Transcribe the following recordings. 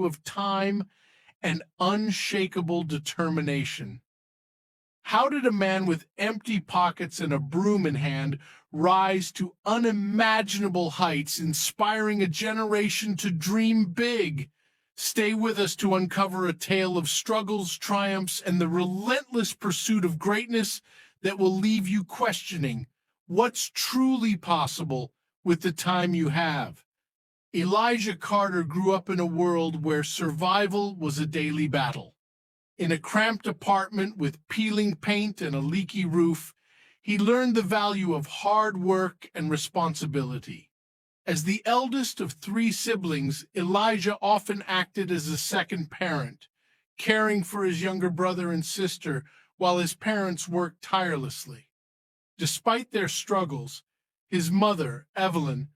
of time and unshakable determination. How did a man with empty pockets and a broom in hand rise to unimaginable heights, inspiring a generation to dream big? Stay with us to uncover a tale of struggles, triumphs, and the relentless pursuit of greatness that will leave you questioning what's truly possible with the time you have. Elijah Carter grew up in a world where survival was a daily battle. In a cramped apartment with peeling paint and a leaky roof, he learned the value of hard work and responsibility. As the eldest of three siblings, Elijah often acted as a second parent, caring for his younger brother and sister while his parents worked tirelessly. Despite their struggles, his mother, Evelyn,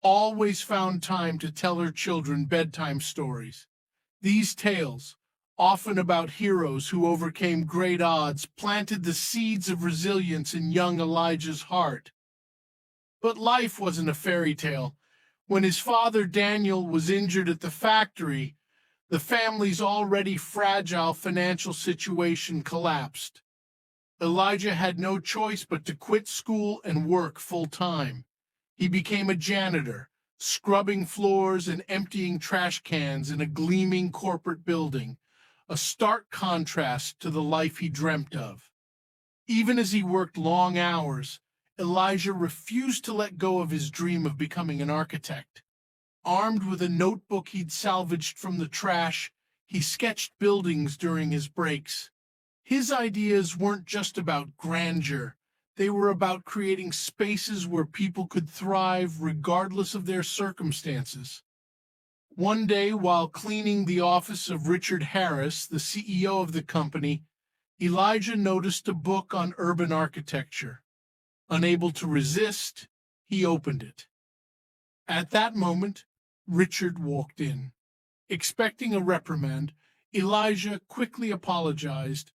always found time to tell her children bedtime stories. These tales, often about heroes who overcame great odds, planted the seeds of resilience in young Elijah's heart. But life wasn't a fairy tale. When his father Daniel was injured at the factory, the family's already fragile financial situation collapsed. Elijah had no choice but to quit school and work full-time. He became a janitor, scrubbing floors and emptying trash cans in a gleaming corporate building, a stark contrast to the life he dreamt of. Even as he worked long hours, Elijah refused to let go of his dream of becoming an architect. Armed with a notebook he'd salvaged from the trash, he sketched buildings during his breaks. His ideas weren't just about grandeur. They were about creating spaces where people could thrive regardless of their circumstances. One day, while cleaning the office of Richard Harris, the CEO of the company, Elijah noticed a book on urban architecture. Unable to resist, he opened it. At that moment, Richard walked in. Expecting a reprimand, Elijah quickly apologized,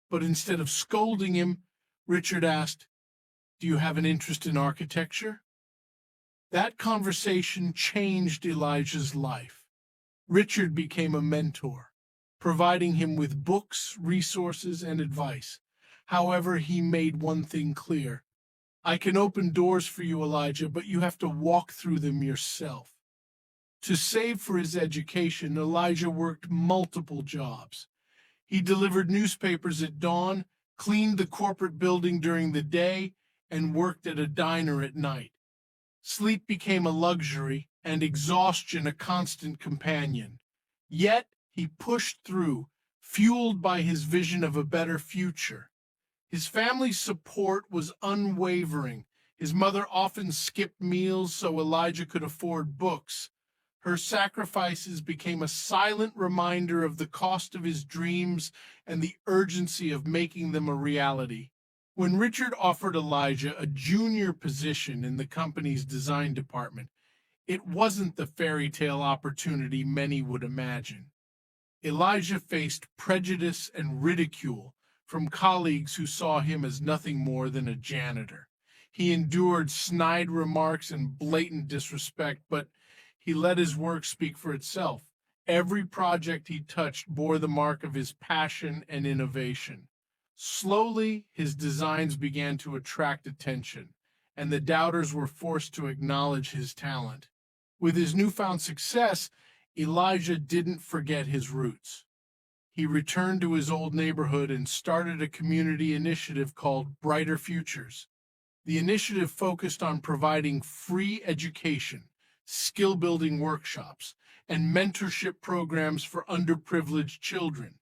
but instead of scolding him, Richard asked, "Do you have an interest in architecture?" That conversation changed Elijah's life. Richard became a mentor, providing him with books, resources, and advice. However, he made one thing clear. "I can open doors for you, Elijah, but you have to walk through them yourself." To save for his education, Elijah worked multiple jobs. He delivered newspapers at dawn, cleaned the corporate building during the day, and worked at a diner at night. Sleep became a luxury and exhaustion a constant companion. Yet he pushed through, fueled by his vision of a better future. His family's support was unwavering. His mother often skipped meals so Elijah could afford books. Her sacrifices became a silent reminder of the cost of his dreams and the urgency of making them a reality. When Richard offered Elijah a junior position in the company's design department, it wasn't the fairy tale opportunity many would imagine. Elijah faced prejudice and ridicule from colleagues who saw him as nothing more than a janitor. He endured snide remarks and blatant disrespect, but he let his work speak for itself. Every project he touched bore the mark of his passion and innovation. Slowly, his designs began to attract attention, and the doubters were forced to acknowledge his talent. With his newfound success, Elijah didn't forget his roots. He returned to his old neighborhood and started a community initiative called Brighter Futures. The initiative focused on providing free education, skill-building workshops, and mentorship programs for underprivileged children.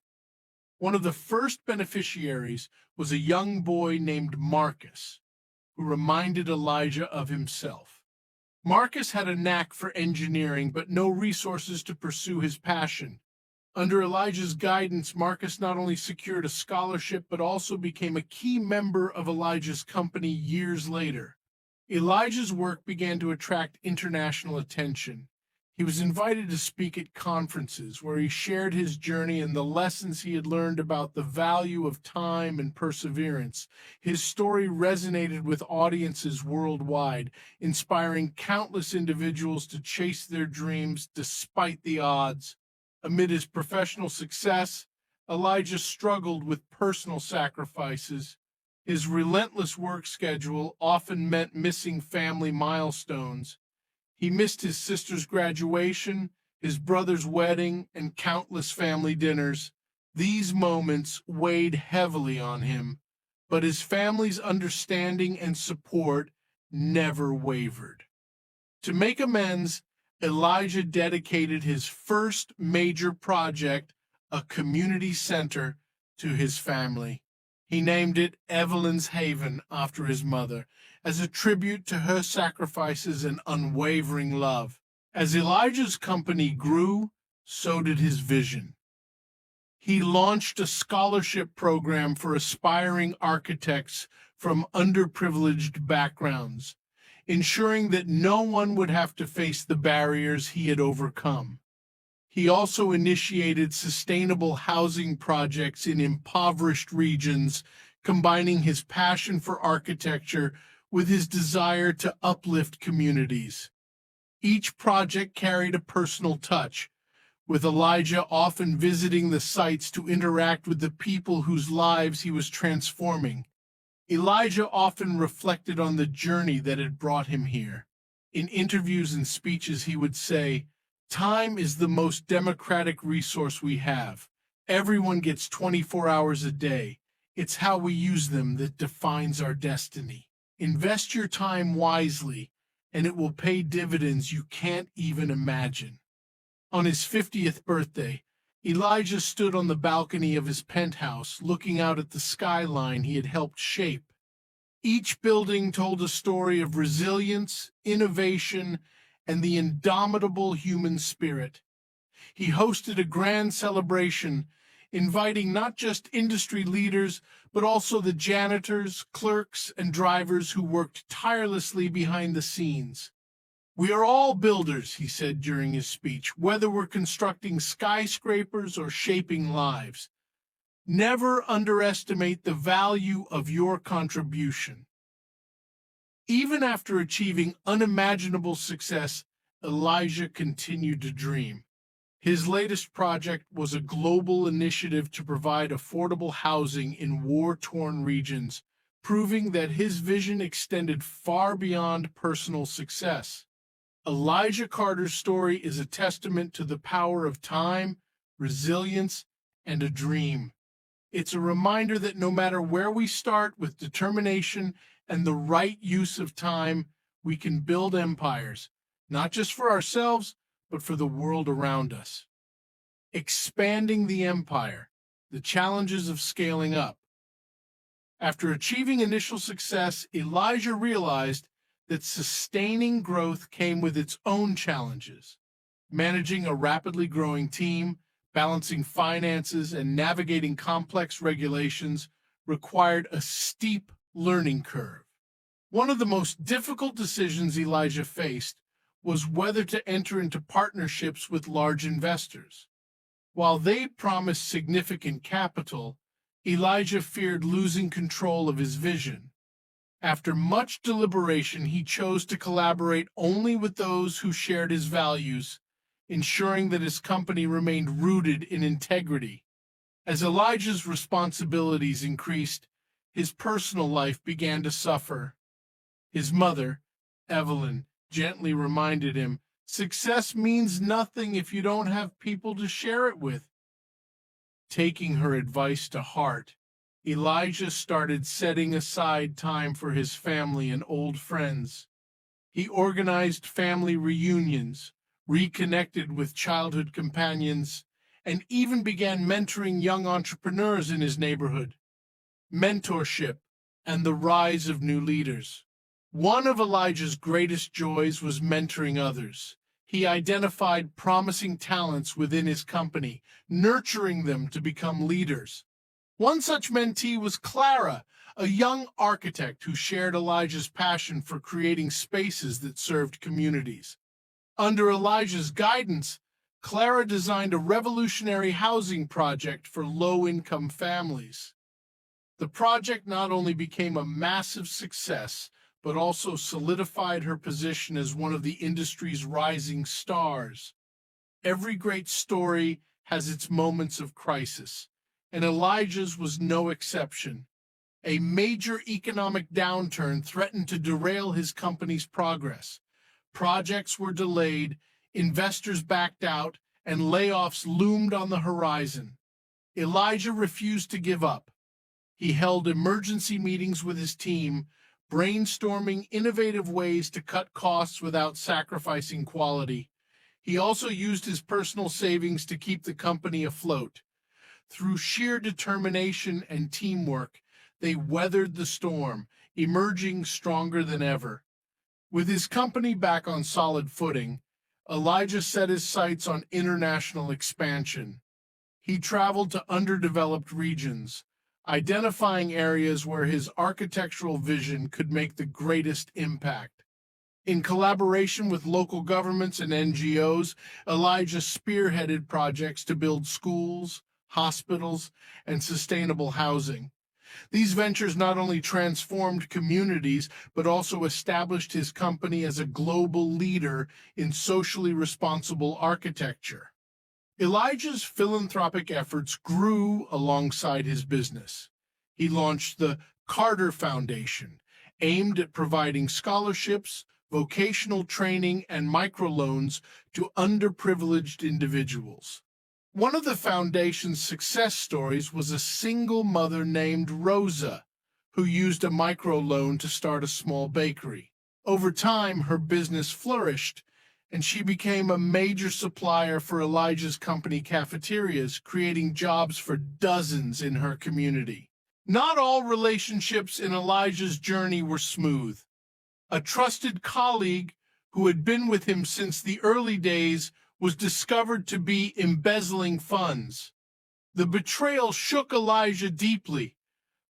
One of the first beneficiaries was a young boy named Marcus, who reminded Elijah of himself. Marcus had a knack for engineering, but no resources to pursue his passion. Under Elijah's guidance, Marcus not only secured a scholarship, but also became a key member of Elijah's company years later. Elijah's work began to attract international attention. He was invited to speak at conferences where he shared his journey and the lessons he had learned about the value of time and perseverance. His story resonated with audiences worldwide, inspiring countless individuals to chase their dreams despite the odds. Amid his professional success, Elijah struggled with personal sacrifices. His relentless work schedule often meant missing family milestones. He missed his sister's graduation, his brother's wedding, and countless family dinners. These moments weighed heavily on him, but his family's understanding and support never wavered. To make amends, Elijah dedicated his first major project, a community center, to his family. He named it Evelyn's Haven after his mother, as a tribute to her sacrifices and unwavering love. As Elijah's company grew, so did his vision. He launched a scholarship program for aspiring architects from underprivileged backgrounds, ensuring that no one would have to face the barriers he had overcome. He also initiated sustainable housing projects in impoverished regions, combining his passion for architecture with his desire to uplift communities. Each project carried a personal touch, with Elijah often visiting the sites to interact with the people whose lives he was transforming. Elijah often reflected on the journey that had brought him here. In interviews and speeches, he would say, "Time is the most democratic resource we have. Everyone gets 24 hours a day. It's how we use them that defines our destiny. Invest your time wisely, and it will pay dividends you can't even imagine." On his 50th birthday, Elijah stood on the balcony of his penthouse, looking out at the skyline he had helped shape. Each building told a story of resilience, innovation, and the indomitable human spirit. He hosted a grand celebration, inviting not just industry leaders, but also the janitors, clerks, and drivers who worked tirelessly behind the scenes. "We are all builders," he said during his speech, "whether we're constructing skyscrapers or shaping lives. Never underestimate the value of your contribution." Even after achieving unimaginable success, Elijah continued to dream. His latest project was a global initiative to provide affordable housing in war-torn regions, proving that his vision extended far beyond personal success. Elijah Carter's story is a testament to the power of time, resilience, and a dream. It's a reminder that no matter where we start, with determination and the right use of time, we can build empires, not just for ourselves, but for the world around us. Expanding the empire, the challenges of scaling up. After achieving initial success, Elijah realized that sustaining growth came with its own challenges. Managing a rapidly growing team, balancing finances, and navigating complex regulations required a steep learning curve. One of the most difficult decisions Elijah faced was whether to enter into partnerships with large investors. While they promised significant capital, Elijah feared losing control of his vision. After much deliberation, he chose to collaborate only with those who shared his values, ensuring that his company remained rooted in integrity. As Elijah's responsibilities increased, his personal life began to suffer. His mother, Evelyn, gently reminded him, "Success means nothing if you don't have people to share it with." Taking her advice to heart, Elijah started setting aside time for his family and old friends. He organized family reunions, reconnected with childhood companions, and even began mentoring young entrepreneurs in his neighborhood. Mentorship and the rise of new leaders. One of Elijah's greatest joys was mentoring others. He identified promising talents within his company, nurturing them to become leaders. One such mentee was Clara, a young architect who shared Elijah's passion for creating spaces that served communities. Under Elijah's guidance, Clara designed a revolutionary housing project for low-income families. The project not only became a massive success, but also solidified her position as one of the industry's rising stars. Every great story has its moments of crisis, and Elijah's was no exception. A major economic downturn threatened to derail his company's progress. Projects were delayed, investors backed out, and layoffs loomed on the horizon. Elijah refused to give up. He held emergency meetings with his team, brainstorming innovative ways to cut costs without sacrificing quality. He also used his personal savings to keep the company afloat. Through sheer determination and teamwork, they weathered the storm, emerging stronger than ever. With his company back on solid footing, Elijah set his sights on international expansion. He traveled to underdeveloped regions, identifying areas where his architectural vision could make the greatest impact. In collaboration with local governments and NGOs, Elijah spearheaded projects to build schools, hospitals, and sustainable housing. These ventures not only transformed communities, but also established his company as a global leader in socially responsible architecture. Elijah's philanthropic efforts grew alongside his business. He launched the Carter Foundation, aimed at providing scholarships, vocational training, and microloans to underprivileged individuals. One of the foundation's success stories was a single mother named Rosa, who used a microloan to start a small bakery. Over time, her business flourished, and she became a major supplier for Elijah's company cafeterias, creating jobs for dozens in her community. Not all relationships in Elijah's journey were smooth. A trusted colleague who had been with him since the early days was discovered to be embezzling funds. The betrayal shook Elijah deeply,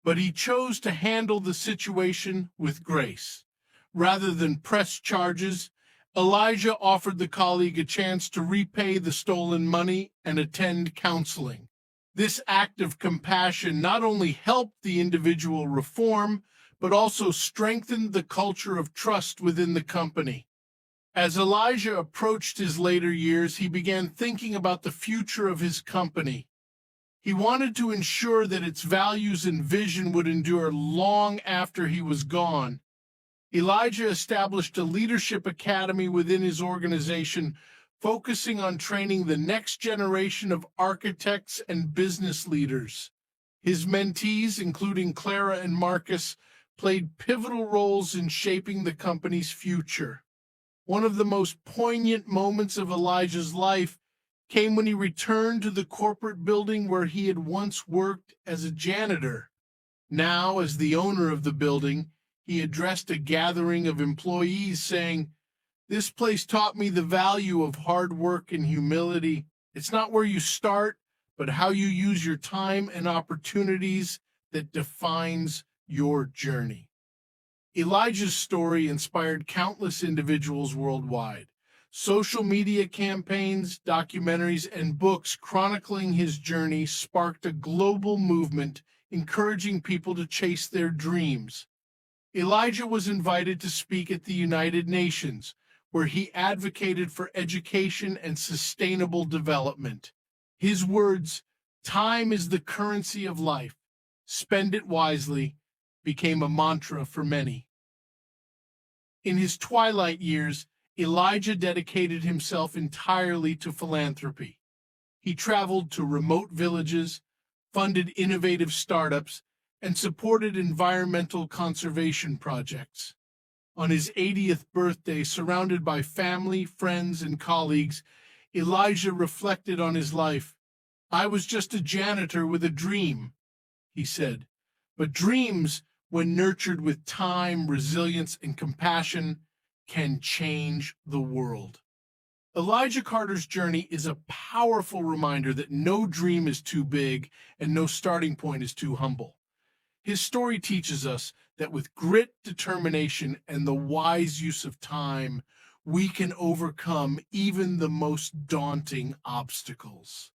but he chose to handle the situation with grace. Rather than press charges, Elijah offered the colleague a chance to repay the stolen money and attend counseling. This act of compassion not only helped the individual reform, but also strengthened the culture of trust within the company. As Elijah approached his later years, he began thinking about the future of his company. He wanted to ensure that its values and vision would endure long after he was gone. Elijah established a leadership academy within his organization, focusing on training the next generation of architects and business leaders. His mentees, including Clara and Marcus, played pivotal roles in shaping the company's future. One of the most poignant moments of Elijah's life came when he returned to the corporate building where he had once worked as a janitor. Now, as the owner of the building, he addressed a gathering of employees saying, "This place taught me the value of hard work and humility. It's not where you start, but how you use your time and opportunities that defines your journey." Elijah's story inspired countless individuals worldwide. Social media campaigns, documentaries, and books chronicling his journey sparked a global movement encouraging people to chase their dreams. Elijah was invited to speak at the United Nations, where he advocated for education and sustainable development. His words, "Time is the currency of life. Spend it wisely," became a mantra for many. In his twilight years, Elijah dedicated himself entirely to philanthropy. He traveled to remote villages, funded innovative startups, and supported environmental conservation projects. On his 80th birthday, surrounded by family, friends, and colleagues, Elijah reflected on his life. "I was just a janitor with a dream," he said. "But dreams, when nurtured with time, resilience, and compassion, can change the world." Elijah Carter's journey is a powerful reminder that no dream is too big and no starting point is too humble. His story teaches us that with grit, determination, and the wise use of time, we can overcome even the most daunting obstacles.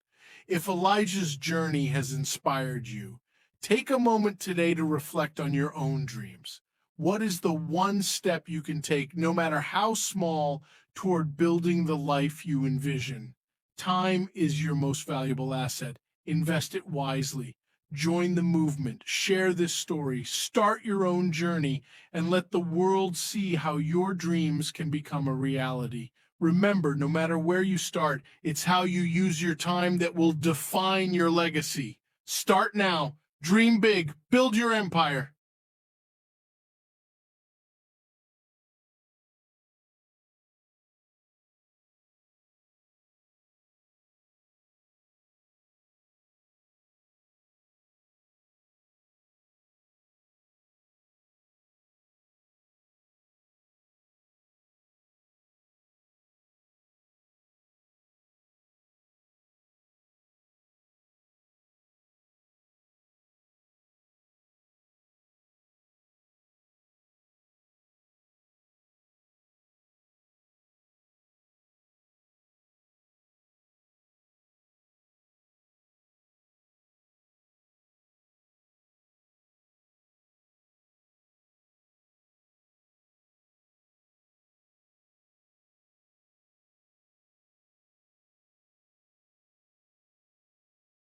If Elijah's journey has inspired you, take a moment today to reflect on your own dreams. What is the one step you can take, no matter how small, toward building the life you envision? Time is your most valuable asset. Invest it wisely. Join the movement, share this story, start your own journey, and let the world see how your dreams can become a reality. Remember, no matter where you start, it's how you use your time that will define your legacy. Start now, dream big, build your empire.